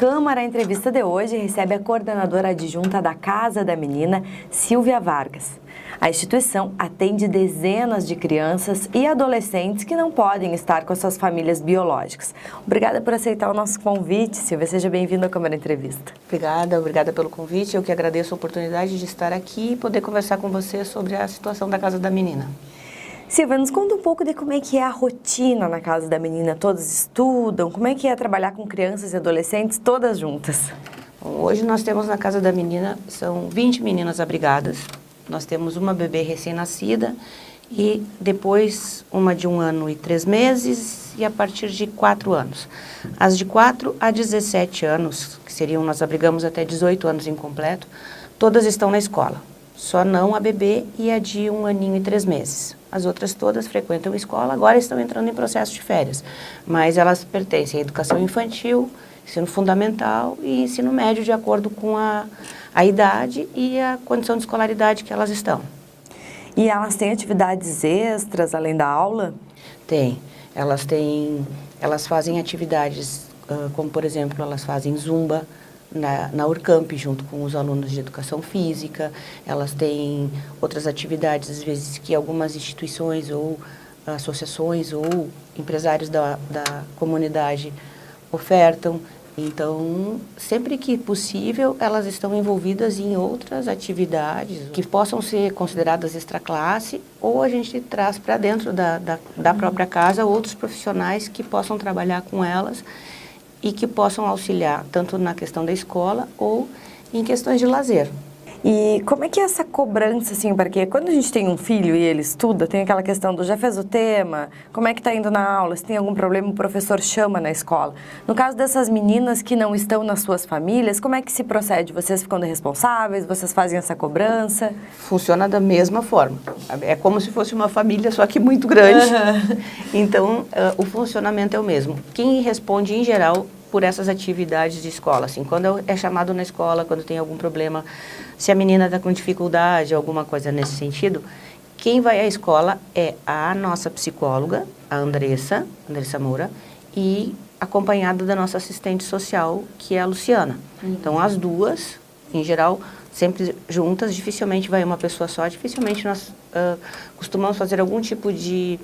Câmara, a entrevista de hoje recebe a coordenadora adjunta da Casa da Menina, Silvia Vargas. A instituição atende dezenas de crianças e adolescentes que não podem estar com as suas famílias biológicas. Obrigada por aceitar o nosso convite, Silvia. Seja bem-vinda à Câmara Entrevista. Obrigada pelo convite. Eu que agradeço a oportunidade de estar aqui e poder conversar com você sobre a situação da Casa da Menina. Silvia, nos conta um pouco de como é que é a rotina na Casa da Menina. Todos estudam? Como é que é trabalhar com crianças e adolescentes todas juntas? Hoje nós temos na Casa da Menina, são 20 meninas abrigadas. Nós temos uma bebê recém-nascida e depois uma de 1 ano e 3 meses e a partir de 4 anos. As de 4 a 17 anos, que seriam, nós abrigamos até 18 anos incompleto, todas estão na escola. Só não a bebê e a de 1 aninho e 3 meses. As outras todas frequentam a escola, agora estão entrando em processo de férias. Mas elas pertencem à educação infantil, ensino fundamental e ensino médio, de acordo com a idade e a condição de escolaridade que elas estão. E elas têm atividades extras, além da aula? Tem. Elas fazem atividades, como por exemplo, elas fazem zumba na Urcamp, junto com os alunos de educação física. Elas têm outras atividades, às vezes, que algumas instituições ou associações ou empresários da comunidade ofertam. Então, sempre que possível, elas estão envolvidas em outras atividades que possam ser consideradas extraclasse, ou a gente traz para dentro da própria casa outros profissionais que possam trabalhar com elas e que possam auxiliar tanto na questão da escola ou em questões de lazer. E como é que é essa cobrança, assim, porque quando a gente tem um filho e ele estuda, tem aquela questão do já fez o tema, como é que está indo na aula, se tem algum problema o professor chama na escola. No caso dessas meninas que não estão nas suas famílias, como é que se procede? Vocês ficam responsáveis, vocês fazem essa cobrança? Funciona da mesma forma. É como se fosse uma família, só que muito grande. Então, o funcionamento é o mesmo. Quem responde, em geral, por essas atividades de escola, assim, quando é chamado na escola, quando tem algum problema, se a menina está com dificuldade, alguma coisa nesse sentido, quem vai à escola é a nossa psicóloga, a Andressa Moura, e acompanhada da nossa assistente social, que é a Luciana. Então, as duas, em geral, sempre juntas, dificilmente vai uma pessoa só, dificilmente nós costumamos fazer algum tipo de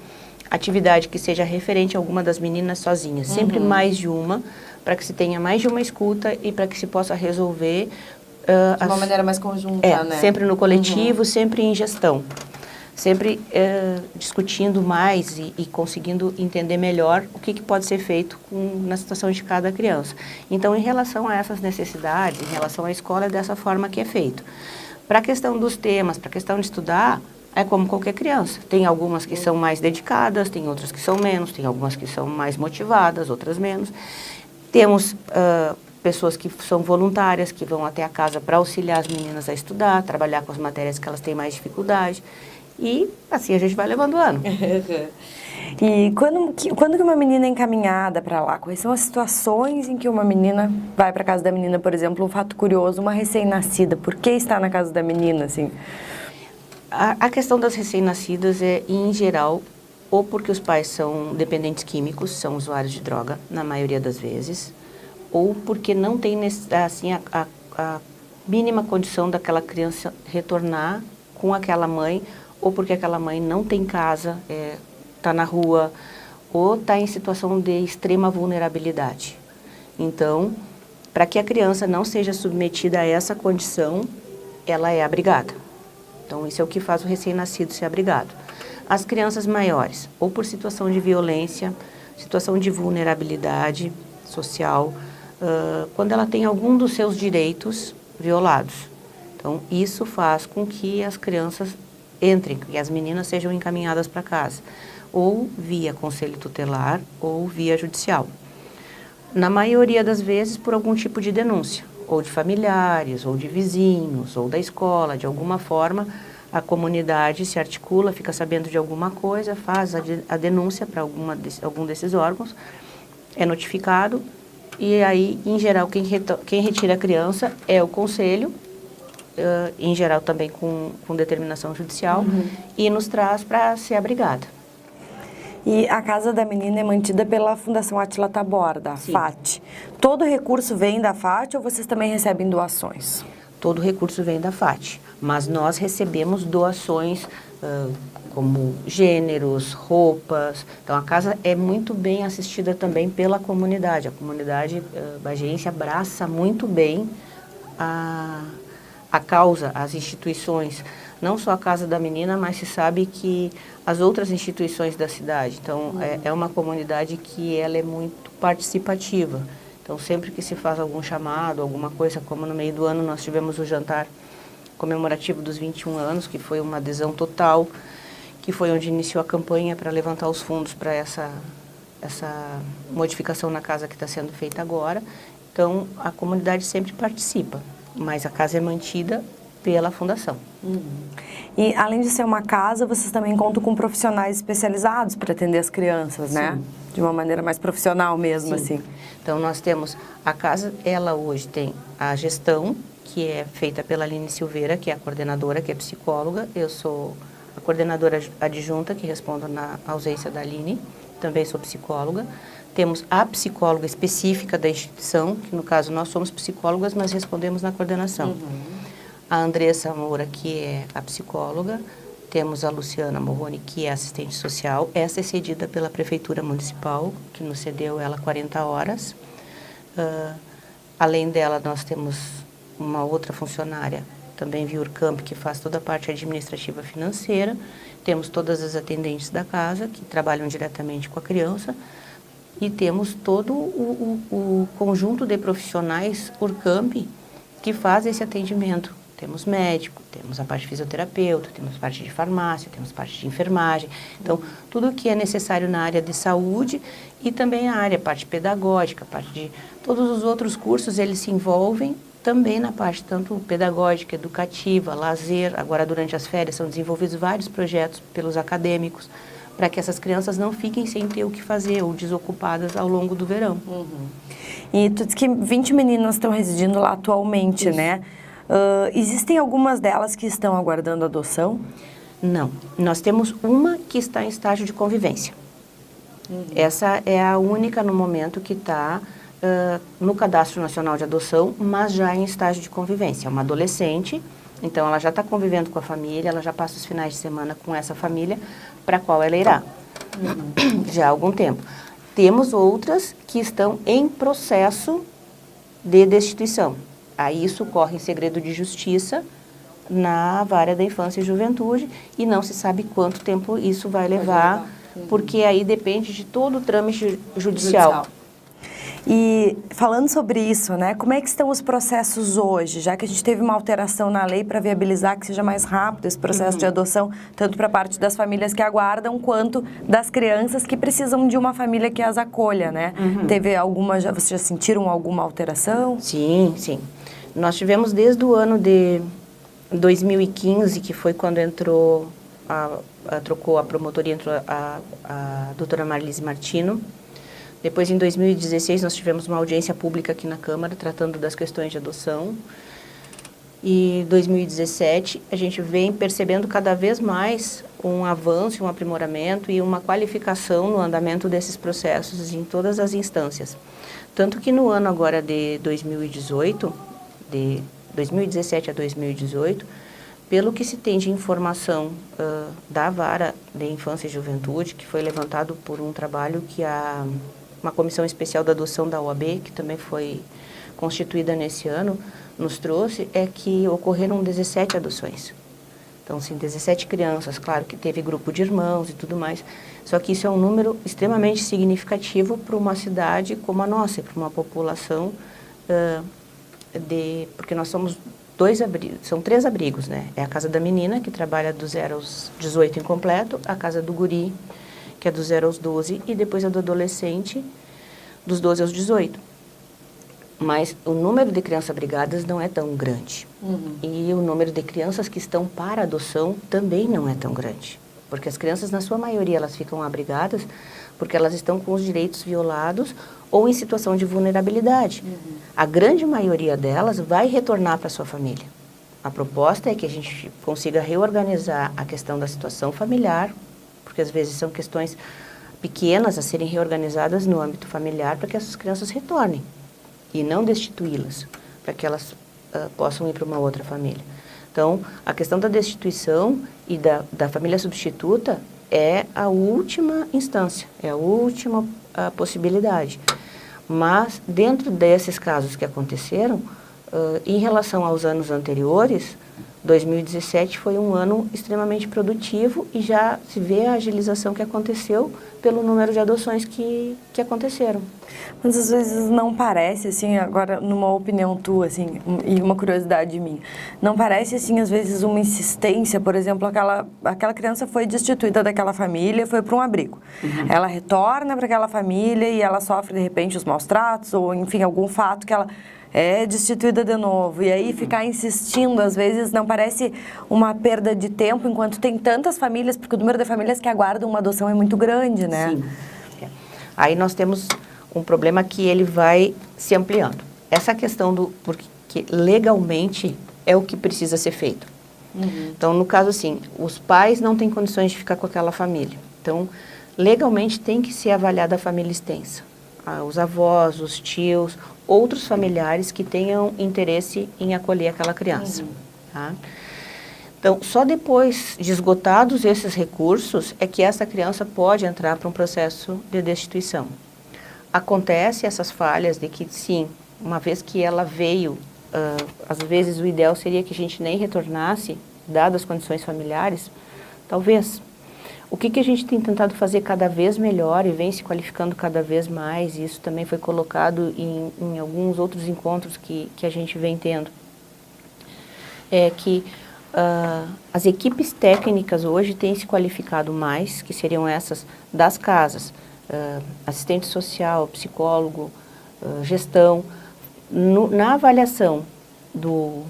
atividade que seja referente a alguma das meninas sozinhas, sempre mais de uma, para que se tenha mais de uma escuta e para que se possa resolver de uma maneira mais conjunta, né? Sempre no coletivo, sempre em gestão. Sempre discutindo mais e conseguindo entender melhor o que pode ser feito na situação de cada criança. Então, em relação a essas necessidades, em relação à escola, é dessa forma que é feito. Para a questão dos temas, para a questão de estudar, é como qualquer criança. Tem algumas que são mais dedicadas, tem outras que são menos, tem algumas que são mais motivadas, outras menos. Temos pessoas que são voluntárias, que vão até a casa para auxiliar as meninas a estudar, trabalhar com as matérias que elas têm mais dificuldade. E assim a gente vai levando o ano. E quando que uma menina é encaminhada para lá? Quais são as situações em que uma menina vai para a Casa da Menina, por exemplo, um fato curioso, uma recém-nascida, por que está na Casa da Menina, assim? A questão das recém-nascidas é, em geral, ou porque os pais são dependentes químicos, são usuários de droga, na maioria das vezes, ou porque não tem assim, a mínima condição daquela criança retornar com aquela mãe, ou porque aquela mãe não tem casa, está na rua, ou está em situação de extrema vulnerabilidade. Então, para que a criança não seja submetida a essa condição, ela é abrigada. Então, isso é o que faz o recém-nascido ser abrigado. As crianças maiores, ou por situação de violência, situação de vulnerabilidade social, quando ela tem algum dos seus direitos violados. Então, isso faz com que as crianças entrem, que as meninas sejam encaminhadas para casa, ou via conselho tutelar, ou via judicial. Na maioria das vezes, por algum tipo de denúncia, ou de familiares, ou de vizinhos, ou da escola, de alguma forma, a comunidade se articula, fica sabendo de alguma coisa, faz a denúncia para algum desses órgãos, é notificado, e aí, em geral, quem retira a criança é o conselho, em geral também com determinação judicial, e nos traz para ser abrigada. E a Casa da Menina é mantida pela Fundação Átila Taborda, a Sim. FAT. Todo recurso vem da FAT ou vocês também recebem doações? Todo recurso vem da FAT, mas nós recebemos doações como gêneros, roupas. Então, a casa é muito bem assistida também pela comunidade. A comunidade bagiense abraça muito bem a causa, as instituições. Não só a Casa da Menina, mas se sabe que as outras instituições da cidade. Então, é uma comunidade que ela é muito participativa. Então, sempre que se faz algum chamado, alguma coisa, como no meio do ano nós tivemos o jantar comemorativo dos 21 anos, que foi uma adesão total, que foi onde iniciou a campanha para levantar os fundos para essa modificação na casa que está sendo feita agora. Então, a comunidade sempre participa, mas a casa é mantida pela fundação. E além de ser uma casa, vocês também contam com profissionais especializados para atender as crianças, né? De uma maneira mais profissional mesmo, assim. Então, nós temos a casa, ela hoje tem a gestão, que é feita pela Aline Silveira, que é a coordenadora, que é psicóloga. Eu sou a coordenadora adjunta, que respondo na ausência da Aline, também sou psicóloga. Temos a psicóloga específica da instituição, que no caso nós somos psicólogas, mas respondemos na coordenação. A Andressa Moura, que é a psicóloga. Temos a Luciana Morrone, que é assistente social. Essa é cedida pela Prefeitura Municipal, que nos cedeu ela 40 horas. Além dela, nós temos uma outra funcionária, também via Urcamp, que faz toda a parte administrativa financeira. Temos todas as atendentes da casa, que trabalham diretamente com a criança. E temos todo o conjunto de profissionais Urcamp que faz esse atendimento. Temos médico, temos a parte de fisioterapeuta, temos parte de farmácia, temos parte de enfermagem. Então, tudo o que é necessário na área de saúde e também a área, parte pedagógica, parte de todos os outros cursos, eles se envolvem também na parte tanto pedagógica, educativa, lazer. Agora, durante as férias, são desenvolvidos vários projetos pelos acadêmicos para que essas crianças não fiquem sem ter o que fazer ou desocupadas ao longo do verão. E tu disse que 20 meninas estão residindo lá atualmente, né? Existem algumas delas que estão aguardando adoção? Não. Nós temos uma que está em estágio de convivência. Essa é a única no momento que está no Cadastro Nacional de Adoção, mas já em estágio de convivência. É uma adolescente, então ela já está convivendo com a família, ela já passa os finais de semana com essa família para a qual ela irá. Já há algum tempo. Temos outras que estão em processo de destituição. Aí isso corre em segredo de justiça na Vara da Infância e Juventude e não se sabe quanto tempo isso vai levar, porque aí depende de todo o trâmite judicial. E falando sobre isso, né, como é que estão os processos hoje, já que a gente teve uma alteração na lei para viabilizar que seja mais rápido esse processo de adoção, tanto para a parte das famílias que aguardam, quanto das crianças que precisam de uma família que as acolha, né? Teve alguma, vocês já sentiram alguma alteração? Sim, sim. Nós tivemos desde o ano de 2015, que foi quando entrou, trocou a promotoria, entrou a doutora Marlise Martino. Depois, em 2016, nós tivemos uma audiência pública aqui na Câmara, tratando das questões de adoção. E em 2017, a gente vem percebendo cada vez mais um avanço, um aprimoramento e uma qualificação no andamento desses processos em todas as instâncias. Tanto que no ano agora de 2018, de 2017 a 2018, pelo que se tem de informação da Vara de Infância e Juventude, que foi levantado por um trabalho que uma comissão especial da adoção da OAB, que também foi constituída nesse ano, nos trouxe, é que ocorreram 17 adoções. Então, sim, 17 crianças, claro que teve grupo de irmãos e tudo mais, só que isso é um número extremamente significativo para uma cidade como a nossa, para uma população, porque nós somos são 3 abrigos, né? É a Casa da Menina, que trabalha do 0 aos 18 incompleto, a Casa do Guri, que é do 0 aos 12, e depois a do adolescente, dos 12 aos 18. Mas o número de crianças abrigadas não é tão grande. E o número de crianças que estão para adoção também não é tão grande. Porque as crianças, na sua maioria, elas ficam abrigadas porque elas estão com os direitos violados ou em situação de vulnerabilidade. A grande maioria delas vai retornar para a sua família. A proposta é que a gente consiga reorganizar a questão da situação familiar, porque às vezes são questões pequenas a serem reorganizadas no âmbito familiar para que essas crianças retornem e não destituí-las, para que elas possam ir para uma outra família. Então, a questão da destituição e da família substituta é a última instância, é a última possibilidade. Mas, dentro desses casos que aconteceram, em relação aos anos anteriores, 2017 foi um ano extremamente produtivo e já se vê a agilização que aconteceu pelo número de adoções que aconteceram. Mas às vezes não parece, assim, agora numa opinião tua, assim, e uma curiosidade minha, não parece, assim, às vezes uma insistência, por exemplo, aquela criança foi destituída daquela família, foi para um abrigo. Uhum. Ela retorna para aquela família e ela sofre, de repente, os maus tratos ou, enfim, algum fato que ela é destituída de novo. E aí ficar insistindo, às vezes, não parece uma perda de tempo, enquanto tem tantas famílias, porque o número de famílias que aguardam uma adoção é muito grande, né? Sim. Aí nós temos um problema que ele vai se ampliando. Essa questão porque legalmente é o que precisa ser feito. Uhum. Então, no caso assim, os pais não têm condições de ficar com aquela família. Então, legalmente tem que ser avaliada a família extensa. Os avós, os tios, outros familiares que tenham interesse em acolher aquela criança. Uhum. Tá? Então, só depois de esgotados esses recursos é que essa criança pode entrar para um processo de destituição. Acontece essas falhas de que, sim, uma vez que ela veio, às vezes o ideal seria que a gente nem retornasse, dadas as condições familiares, talvez. O que a gente tem tentado fazer cada vez melhor e vem se qualificando cada vez mais, e isso também foi colocado em alguns outros encontros que a gente vem tendo, é que as equipes técnicas hoje têm se qualificado mais, que seriam essas das casas, assistente social, psicólogo, gestão, na avaliação do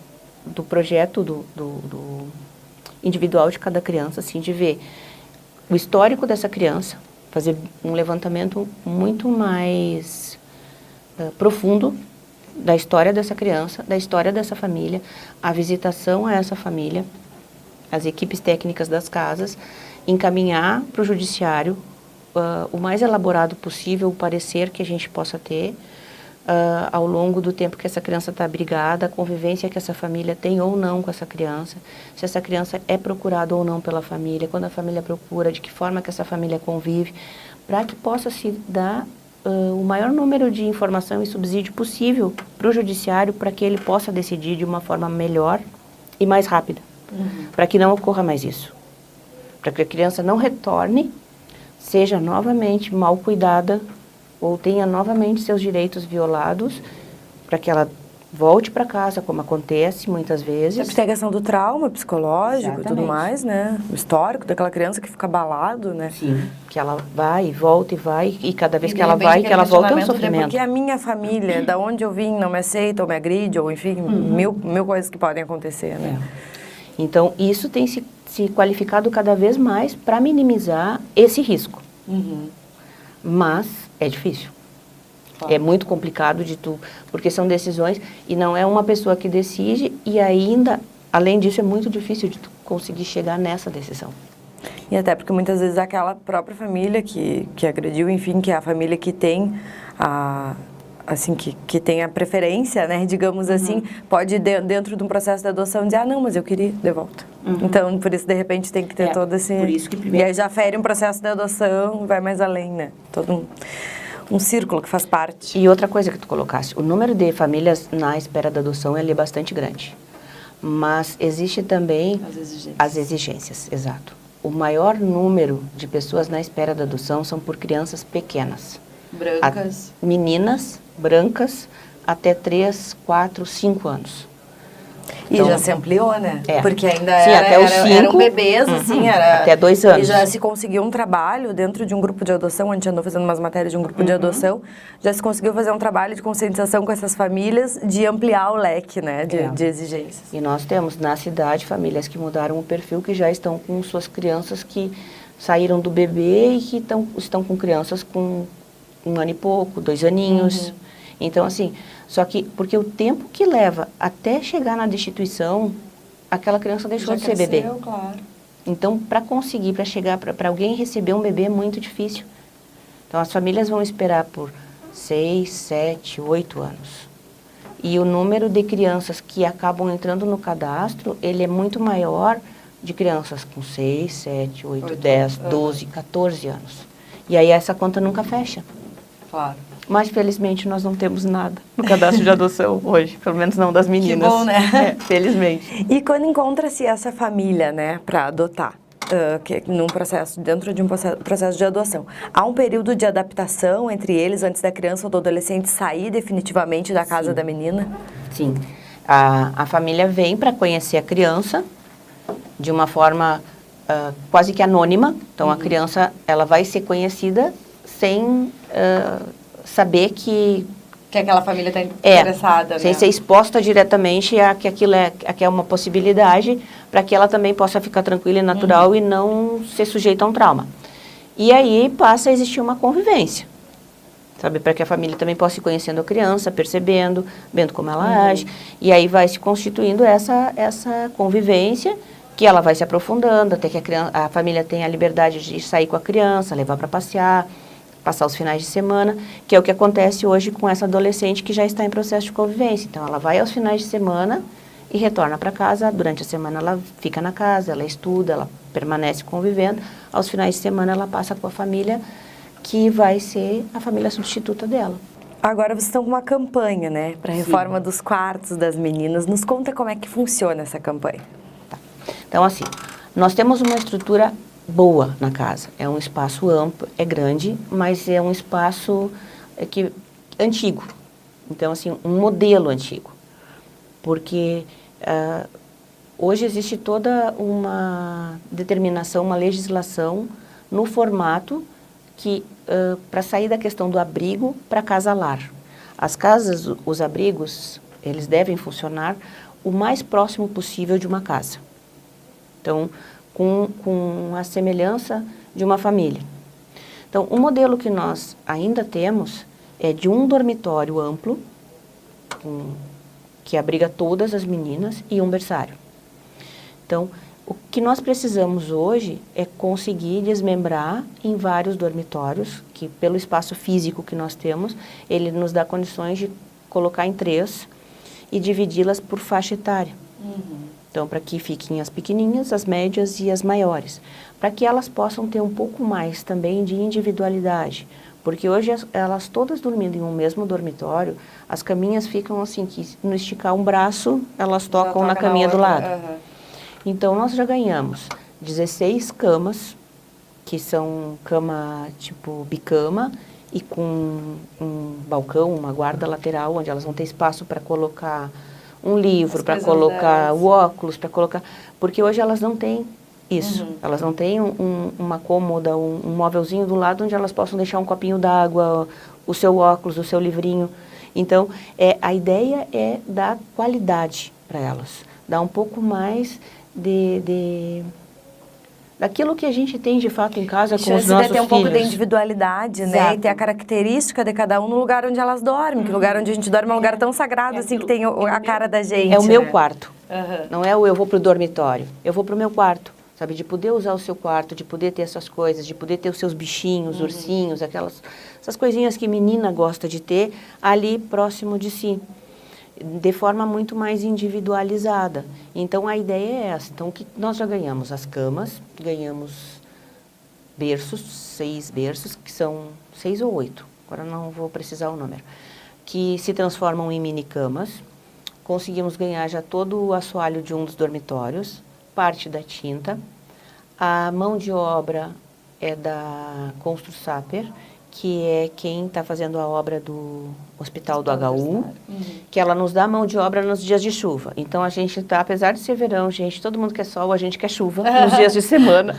projeto do individual de cada criança, assim, de ver o histórico dessa criança, fazer um levantamento muito mais profundo da história dessa criança, da história dessa família, a visitação a essa família, as equipes técnicas das casas, encaminhar para o judiciário o mais elaborado possível o parecer que a gente possa ter ao longo do tempo que essa criança está abrigada, a convivência que essa família tem ou não com essa criança, se essa criança é procurada ou não pela família, quando a família procura, de que forma que essa família convive, para que possa se dar o maior número de informação e subsídio possível para o judiciário, para que ele possa decidir de uma forma melhor e mais rápida, para que não ocorra mais isso, para que a criança não retorne, seja novamente mal cuidada, ou tenha novamente seus direitos violados, para que ela volte para casa, como acontece muitas vezes. Tem a questão do trauma psicológico e tudo mais, né? O histórico daquela criança que fica abalado, né? Sim, que ela vai e volta e vai, e cada vez que ela vai, que ela volta é um sofrimento. Porque a minha família, da onde eu vim, não me aceita ou me agride, ou enfim, mil coisas que podem acontecer, né? Então, isso tem se qualificado cada vez mais para minimizar esse risco. Mas é difícil. Claro. É muito complicado porque são decisões e não é uma pessoa que decide e ainda, além disso, é muito difícil de tu conseguir chegar nessa decisão. E até porque muitas vezes aquela própria família que agrediu, enfim, que é a família que tem que tem a preferência, né, digamos assim, pode dentro de um processo de adoção dizer, não, mas eu queria de volta. Então, por isso, de repente, tem que ter todo esse... Por isso que primeiro... E aí já fere um processo de adoção, vai mais além, né? Todo um círculo que faz parte. E outra coisa que tu colocaste, o número de famílias na espera da adoção, ele é bastante grande. Mas existe também... As exigências, exato. O maior número de pessoas na espera da adoção são por crianças pequenas. Brancas. Meninas brancas até 3, 4, 5 anos. E então, já se ampliou, né? Porque ainda até os 5, eram bebês, assim, era... Até 2 anos. E já se conseguiu um trabalho dentro de um grupo de adoção, a gente andou fazendo umas matérias de um grupo de adoção, já se conseguiu fazer um trabalho de conscientização com essas famílias, de ampliar o leque, né, de exigências. E nós temos na cidade famílias que mudaram o perfil, que já estão com suas crianças que saíram do bebê e que estão com crianças com 1 ano e pouco, 2 aninhos. Então, assim, só que porque o tempo que leva até chegar na destituição, aquela criança deixou de ser bebê. Claro. Então, para chegar, para alguém receber um bebê é muito difícil. Então, as famílias vão esperar por 6, 7, 8 anos. E o número de crianças que acabam entrando no cadastro, ele é muito maior de crianças com 6, 7, 8, 10, 12, 14 anos. E aí essa conta nunca fecha. Claro. Mas, felizmente, nós não temos nada no cadastro de adoção hoje. Pelo menos não das meninas. Que bom, né? Felizmente. E quando encontra-se essa família, né, para adotar, dentro de um processo de adoção, há um período de adaptação entre eles antes da criança ou do adolescente sair definitivamente da casa da menina? Sim. A família vem para conhecer a criança de uma forma quase que anônima. Então, a criança ela vai ser conhecida sem saber que aquela família está interessada, sem né? ser exposta diretamente a que aquilo é uma possibilidade, para que ela também possa ficar tranquila e natural e não ser sujeita a um trauma. E aí passa a existir uma convivência, sabe? Para que a família também possa ir conhecendo a criança, percebendo, vendo como ela age. E aí vai se constituindo essa convivência, que ela vai se aprofundando, até que a família tenha a liberdade de sair com a criança, levar para passear, passar os finais de semana, que é o que acontece hoje com essa adolescente que já está em processo de convivência. Então, ela vai aos finais de semana e retorna para casa. Durante a semana, ela fica na casa, ela estuda, ela permanece convivendo. Aos finais de semana, ela passa com a família, que vai ser a família substituta dela. Agora, vocês estão com uma campanha, né, para a reforma dos quartos das meninas. Nos conta como é que funciona essa campanha. Tá. Então, assim, nós temos uma estrutura boa na casa. É um espaço amplo, é grande, mas é um espaço antigo. Então, assim, um modelo antigo. Porque hoje existe toda uma determinação, uma legislação no formato que, para sair da questão do abrigo para casa-lar. As casas, os abrigos, eles devem funcionar o mais próximo possível de uma casa. Então, com a semelhança de uma família. Então, o modelo que nós ainda temos é de um dormitório amplo, que abriga todas as meninas, e um berçário. Então, o que nós precisamos hoje é conseguir desmembrar em vários dormitórios, que pelo espaço físico que nós temos, ele nos dá condições de colocar em 3 e dividi-las por faixa etária. Então, para que fiquem as pequenininhas, as médias e as maiores. Para que elas possam ter um pouco mais também de individualidade. Porque hoje elas todas dormindo em um mesmo dormitório, as caminhas ficam assim, que no esticar um braço, elas tocam na caminha do lado. Então, nós já ganhamos 16 camas, que são cama tipo bicama, e com um balcão, uma guarda lateral, onde elas vão ter espaço para colocar um livro, para colocar o óculos, para colocar... Porque hoje elas não têm isso. Elas não têm uma cômoda, um móvelzinho do lado onde elas possam deixar um copinho d'água, o seu óculos, o seu livrinho. Então, a ideia é dar qualidade para elas. Dar um pouco mais daquilo que a gente tem de fato em casa com os nossos filhos. Ter um pouco de individualidade, né? E ter a característica de cada um no lugar onde elas dormem. Que o lugar onde a gente dorme é um lugar tão sagrado, assim, que tem a cara da gente. É o meu quarto. Não é o eu vou pro dormitório. Eu vou pro meu quarto, sabe? De poder usar o seu quarto, de poder ter essas coisas, de poder ter os seus bichinhos, ursinhos, essas coisinhas que menina gosta de ter ali próximo de si, de forma muito mais individualizada. Então, a ideia é essa. Então, que nós já ganhamos as camas, ganhamos berços, 6 berços, que são 6 ou 8, agora não vou precisar o número, que se transformam em mini camas. Conseguimos ganhar já todo o assoalho de um dos dormitórios, parte da tinta. A mão de obra é da Construsaper, que é quem está fazendo a obra do Hospital do HU, que ela nos dá mão de obra nos dias de chuva. Então, a gente está, apesar de ser verão, gente, todo mundo quer sol, a gente quer chuva nos dias de semana.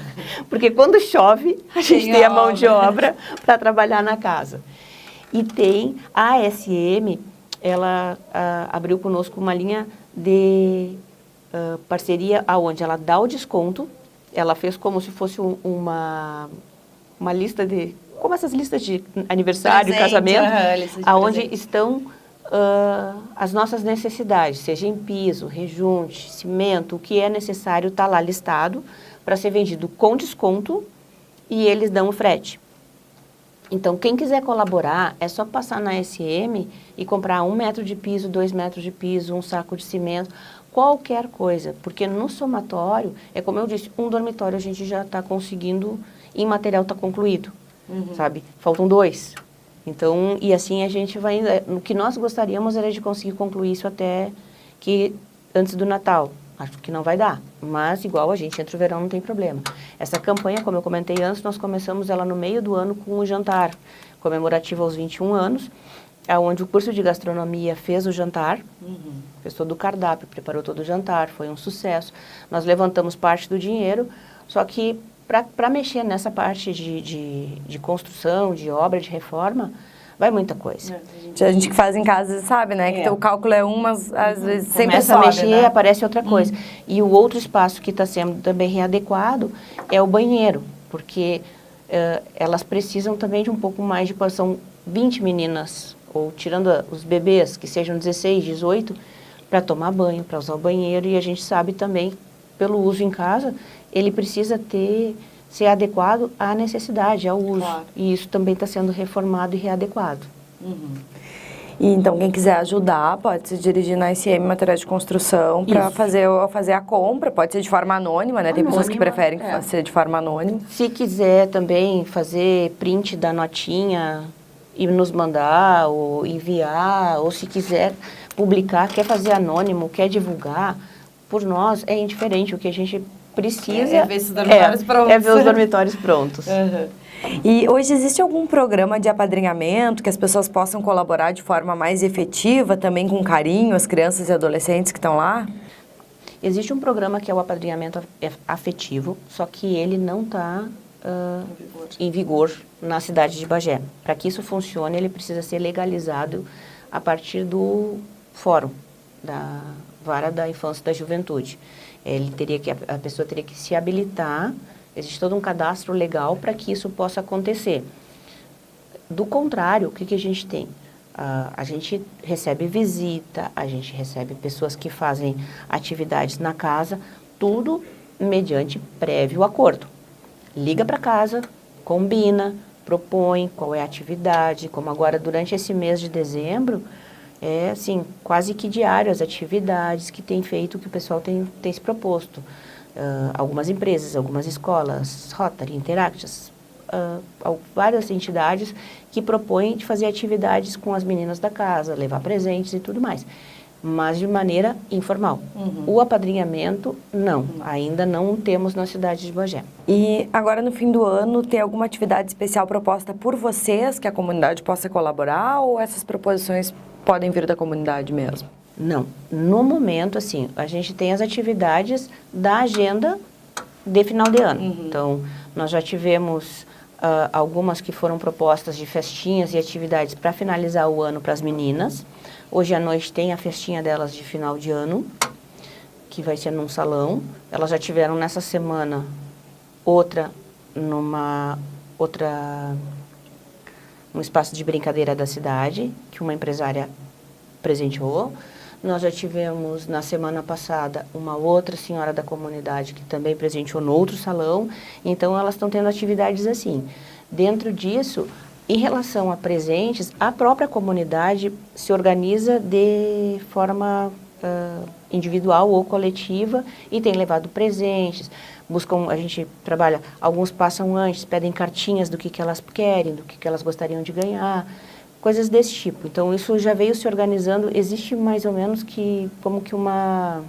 Porque quando chove, a gente tem a mão de obra para trabalhar na casa. E tem a ASM, ela abriu conosco uma linha de parceria, onde ela dá o desconto, ela fez como se fosse uma lista de... Como essas listas de aniversário, casamento, aonde estão as nossas necessidades, seja em piso, rejunte, cimento, o que é necessário está lá listado para ser vendido com desconto e eles dão o frete. Então, quem quiser colaborar, é só passar na SM e comprar 1 metro de piso, 2 metros de piso, um saco de cimento, qualquer coisa. Porque no somatório, é como eu disse, um dormitório a gente já está conseguindo, e material está concluído, sabe? Faltam 2. Então, e assim a gente vai indo. O que nós gostaríamos era de conseguir concluir isso até que antes do Natal. Acho que não vai dar, mas igual a gente entra o verão, não tem problema. Essa campanha, como eu comentei antes, nós começamos ela no meio do ano com o jantar comemorativo aos 21 anos, onde o curso de gastronomia fez o jantar, fez todo o cardápio, preparou todo o jantar, foi um sucesso. Nós levantamos parte do dinheiro, só que para mexer nessa parte de construção, de obra, de reforma, vai muita coisa. A gente que faz em casa sabe, né? Que o cálculo é um, mas às vezes sempre começa sobe, a mexer, né? aparece outra coisa. E o outro espaço que está sendo também readequado é o banheiro, porque elas precisam também de um pouco mais de são 20 meninas, ou tirando os bebês, que sejam 16, 18, para tomar banho, para usar o banheiro. E a gente sabe também, pelo uso em casa, ele precisa ser adequado à necessidade, ao uso. Claro. E isso também está sendo reformado e readequado. E então, quem quiser ajudar, pode se dirigir na SM Materiais de Construção para fazer a compra. Pode ser de forma anônima, né? Tem pessoas que preferem ser de forma anônima. Se quiser também fazer print da notinha e nos mandar, ou enviar, ou se quiser publicar, quer fazer anônimo, quer divulgar, por nós é indiferente. O que a gente precisa é ver os dormitórios prontos. É ver os dormitórios prontos. E hoje existe algum programa de apadrinhamento que as pessoas possam colaborar de forma mais efetiva, também com carinho, as crianças e adolescentes que estão lá? Existe um programa que é o apadrinhamento afetivo, só que ele não está em vigor na cidade de Bagé. Para que isso funcione, ele precisa ser legalizado a partir do fórum da Vara da Infância e da Juventude. A pessoa teria que se habilitar, existe todo um cadastro legal para que isso possa acontecer. Do contrário, o que a gente tem? A gente recebe visita, a gente recebe pessoas que fazem atividades na casa, tudo mediante prévio acordo. Liga para casa, combina, propõe qual é a atividade, como agora durante esse mês de dezembro, é assim, quase que diário as atividades que tem feito, que o pessoal tem se proposto. Algumas empresas, algumas escolas, Rotary, Interactions, várias entidades que propõem de fazer atividades com as meninas da casa, levar presentes e tudo mais, mas de maneira informal. O apadrinhamento, não, ainda não temos na cidade de Bagé. E agora no fim do ano, tem alguma atividade especial proposta por vocês, que a comunidade possa colaborar, ou essas proposições podem vir da comunidade mesmo? Não, no momento, assim, a gente tem as atividades da agenda de final de ano. Então, nós já tivemos algumas que foram propostas de festinhas e atividades para finalizar o ano para as meninas. Hoje à noite tem a festinha delas de final de ano, que vai ser num salão. Elas já tiveram nessa semana num espaço de brincadeira da cidade, que uma empresária presenteou. Nós já tivemos, na semana passada, uma outra senhora da comunidade que também presenteou no outro salão. Então, elas estão tendo atividades assim. Dentro disso, em relação a presentes, a própria comunidade se organiza de forma individual ou coletiva e tem levado presentes. A gente trabalha, alguns passam antes, pedem cartinhas do que elas querem, do que elas gostariam de ganhar. Coisas desse tipo. Então, isso já veio se organizando. Existe mais ou menos como que uma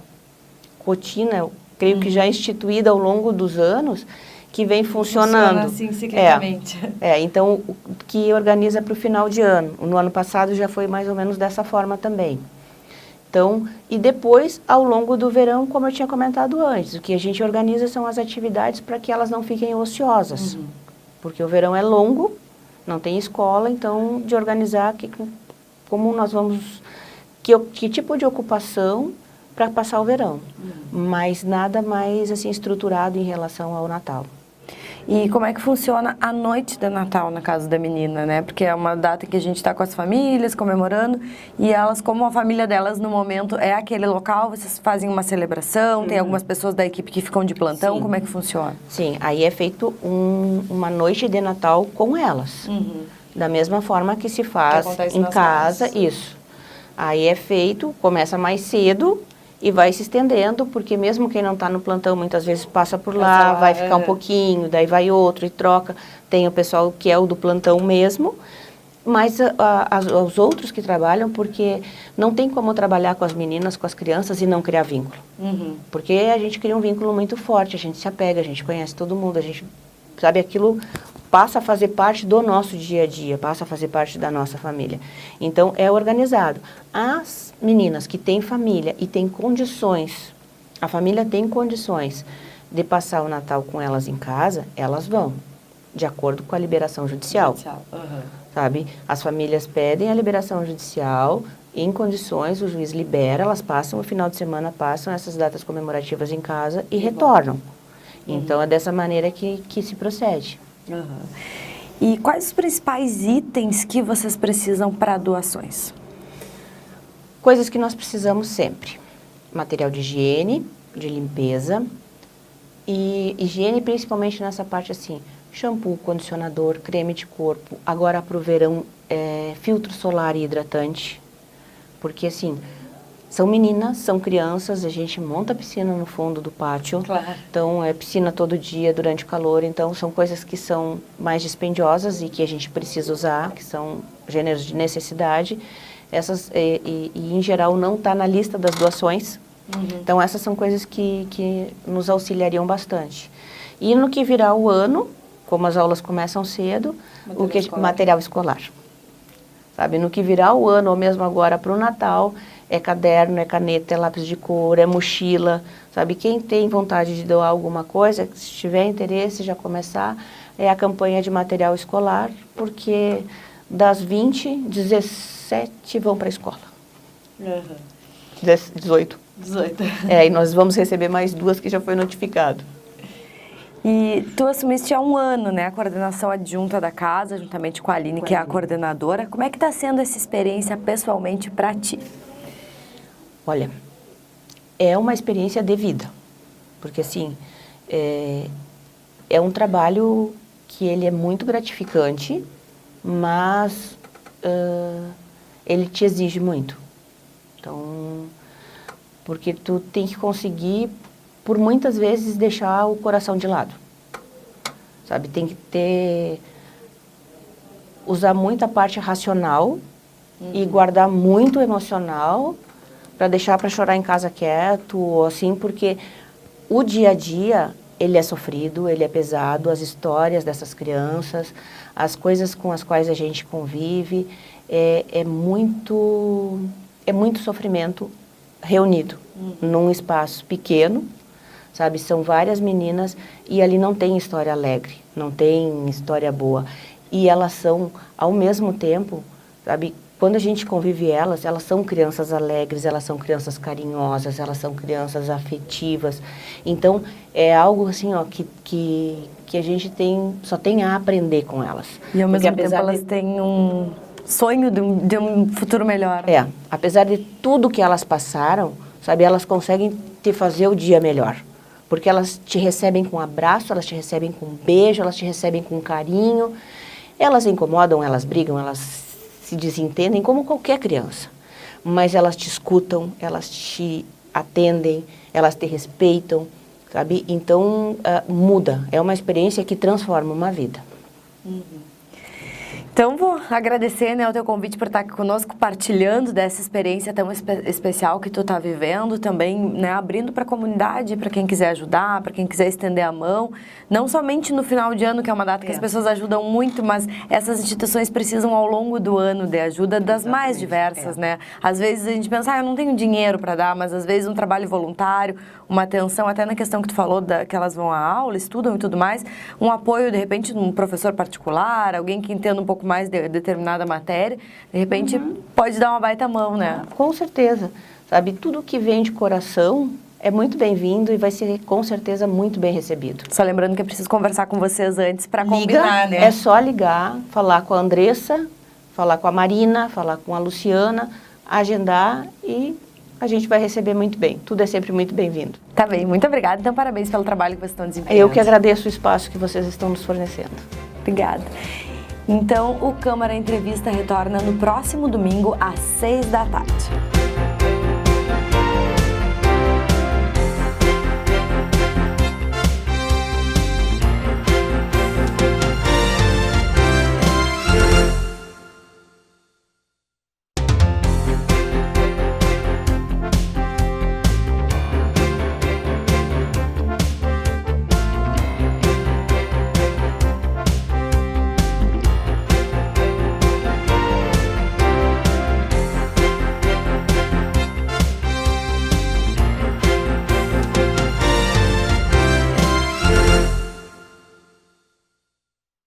rotina, eu creio que já instituída ao longo dos anos, que vem funcionando. Funciona assim, ciclicamente. Então, que organiza para o final de ano. No ano passado já foi mais ou menos dessa forma também. Então, e depois, ao longo do verão, como eu tinha comentado antes, o que a gente organiza são as atividades para que elas não fiquem ociosas. Porque o verão é longo, não tem escola, então de organizar como nós vamos, que tipo de ocupação para passar o verão, mas nada mais assim estruturado em relação ao Natal. E como é que funciona a noite de Natal na casa da menina, né? Porque é uma data que a gente está com as famílias comemorando e elas, como a família delas no momento é aquele local, vocês fazem uma celebração, tem algumas pessoas da equipe que ficam de plantão, Sim. como é que funciona? Sim, aí é feito uma noite de Natal com elas. Da mesma forma que se faz em casa, isso. Aí é feito, começa mais cedo e vai se estendendo, porque mesmo quem não está no plantão muitas vezes passa por lá, vai ficar um pouquinho, daí vai outro e troca. Tem o pessoal que é o do plantão mesmo, mas os outros que trabalham, porque não tem como trabalhar com as meninas, com as crianças e não criar vínculo. Porque a gente cria um vínculo muito forte, a gente se apega, a gente conhece todo mundo, a gente sabe aquilo passa a fazer parte do nosso dia a dia, passa a fazer parte da nossa família. Então, é organizado. As meninas que têm família e têm condições, a família tem condições de passar o Natal com elas em casa, elas vão, de acordo com a liberação judicial. Sabe? As famílias pedem a liberação judicial, em condições, o juiz libera, elas passam, o final de semana passam essas datas comemorativas em casa e retornam. Então, é dessa maneira que se procede. E quais os principais itens que vocês precisam para doações? Coisas que nós precisamos sempre. Material de higiene, de limpeza. E higiene principalmente nessa parte assim, shampoo, condicionador, creme de corpo. Agora para o verão, filtro solar e hidratante. Porque assim, são meninas, são crianças, a gente monta a piscina no fundo do pátio. Claro. Então, é piscina todo dia durante o calor. Então, são coisas que são mais dispendiosas e que a gente precisa usar, que são gêneros de necessidade. Essas, em geral, não está na lista das doações. Então, essas são coisas que nos auxiliariam bastante. E no que virar o ano, como as aulas começam cedo, material escolar. Sabe, no que virar o ano, ou mesmo agora para o Natal, é caderno, é caneta, é lápis de cor, é mochila, sabe? Quem tem vontade de doar alguma coisa, se tiver interesse, já começar, é a campanha de material escolar, porque das 20, 17 vão para a escola. 18. E nós vamos receber mais 2 que já foi notificado. E tu assumiste há um ano, né, a coordenação adjunta da casa, juntamente com a Aline, que é a coordenadora. Como é que está sendo essa experiência pessoalmente para ti? Olha, é uma experiência de vida, porque assim, é um trabalho que ele é muito gratificante, mas ele te exige muito. Então, porque tu tem que conseguir, por muitas vezes, deixar o coração de lado, sabe? Tem que usar muita parte racional e guardar muito emocional, para deixar para chorar em casa quieto, assim, porque o dia a dia, ele é sofrido, ele é pesado, as histórias dessas crianças, as coisas com as quais a gente convive, é muito sofrimento reunido num espaço pequeno, sabe? São várias meninas e ali não tem história alegre, não tem história boa. E elas são, ao mesmo tempo, sabe? Quando a gente convive elas são crianças alegres, elas são crianças carinhosas, elas são crianças afetivas. Então, é algo assim, ó, que a gente só tem a aprender com elas. E ao mesmo tempo elas têm um sonho de um futuro melhor. Apesar de tudo que elas passaram, sabe, elas conseguem te fazer o dia melhor. Porque elas te recebem com abraço, elas te recebem com beijo, elas te recebem com carinho. Elas incomodam, elas brigam, elas se desentendem como qualquer criança, mas elas te escutam, elas te atendem, elas te respeitam, sabe? Então, muda, é uma experiência que transforma uma vida. Então, vou agradecer, né, o teu convite por estar aqui conosco, partilhando dessa experiência tão especial que tu está vivendo, também, né, abrindo para a comunidade, para quem quiser ajudar, para quem quiser estender a mão, não somente no final de ano, que é uma data que as pessoas ajudam muito, mas essas instituições precisam ao longo do ano de ajuda das mais diversas, né? Às vezes a gente pensa, eu não tenho dinheiro para dar, mas às vezes um trabalho voluntário, uma atenção, até na questão que tu falou, que elas vão à aula, estudam e tudo mais, um apoio, de repente, de um professor particular, alguém que entenda um pouco mais de determinada matéria, de repente pode dar uma baita mão, né? Com certeza, sabe, tudo que vem de coração, é muito bem-vindo e vai ser com certeza muito bem recebido. Só lembrando que é preciso conversar com vocês antes para Liga, combinar, né? é só ligar, falar com a Andressa, falar com a Marina, falar com a Luciana, agendar e a gente vai receber muito bem. Tudo é sempre muito bem-vindo. Tá bem, muito obrigada. Então, parabéns pelo trabalho que vocês estão desempenhando. Eu que agradeço o espaço que vocês estão nos fornecendo. Obrigada. Então, o Câmara Entrevista retorna no próximo domingo, às 6 da tarde.